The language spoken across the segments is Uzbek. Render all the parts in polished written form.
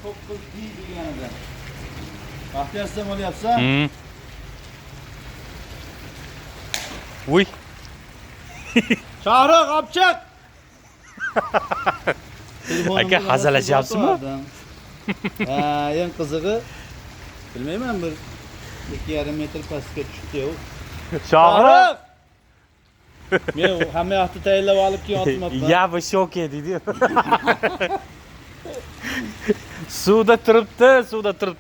9D deganida. Baxtiyorsan bo'lyapsan? Uy. Chog'roq, opchiq. Aka hazalashyapsizmi? Ha, eng qizig'i bilmayman, bir 2,5 metr pastga tushdi-yu. Chog'roq. Men hamma yoqni tayyorlab olib keyin otmoqman. Ya bu shok edi. Suvda turibdi.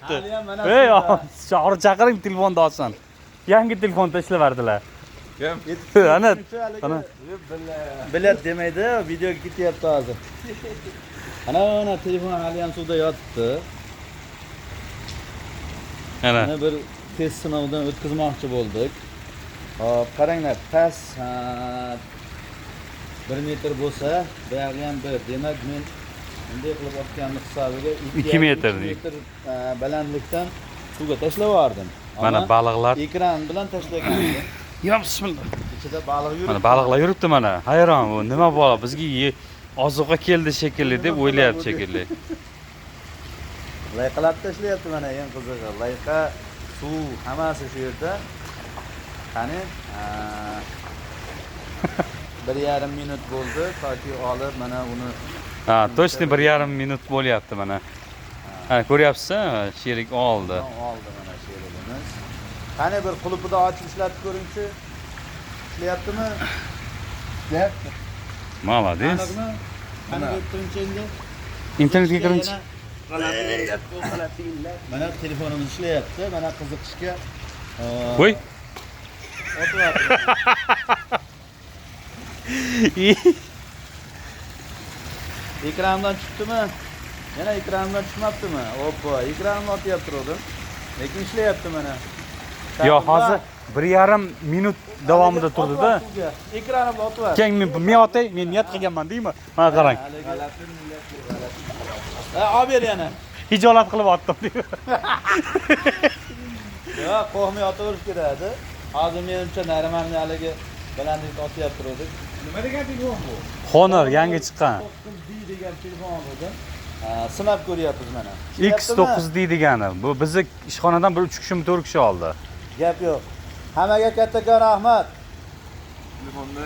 Haliyam mana Ey, suvda. chog'roq chaqiring, telefonda olsin. Yangi telefonda ishlaverdilar. Ana. Bilat demaydi, videoga ketyapti hozir. Ana telefon haliyam suvda yotibdi. Ana. Mana bir test sinovdan o'tkazmoqchi bo'ldik. Hop, qaranglar, past 1 metr bo'lsa, buyog'i ham 1. Demak, men bunday qilib otganlik hisobiga 2 metr balandlikdan suvga tashlab yubordim. Mana baliqlar. Ekran bilan tashlagandim. Ya bismillah. Ichida baliq yuribdi. Mana baliqlar yuribdi mana. Hayron bu nima bo'la? Bizga ozuqa keldi shekilli deb o'ylayapti shekilli. Layqalab tashlayapti mana eng qizig'i. Layqa, suv, hammasi shu yerda. Qani, 1,5 minut bo'ldi toki olib mana uni Ha, точно 1,5 minut bo'lyapti mana. Ha, ko'ryapsiz-mi? Sherik oldi. Oldi mana sherigimiz. Qani bir qulupida ochib ishlatib ko'ring-chi. Ishlayaptimi? Ishlayapti. Молодец. Aniqmi? Qani deb turing endi. Internetga kiringchi. Mana telefonimiz ishlayapti. Mana qiziqishga Voy. o'tyapti. Ekrandan chiqdimi? Yana ekrandan chiqmabdimi? Hoppa, ekranni otyapti turdim. Lekin ishlayapti mana. Yo, hozir 1,5 minut davomida turdi-da. Ekranni bilan otyapti. Keyin men otay, men niyat qilganman deymi? Mana qarang. Olib ber yana. Hijolat qilib otdim deydi. Yo'q, qo'rqmay otaverish kerak-da. Hozir menimcha normalniy haligi balandlikda otyapti turdik. Nima degan telefon bu? Honor yangi chiqqan. 9D degan telefon bo'ldi. Sinab ko'ryapmiz mana. X9D degani. Bu bizni ishxonadan bir 3 kishimi 4 kishi oldi. Gap yo'q. Hammaga kattakon rahmat. Telefonda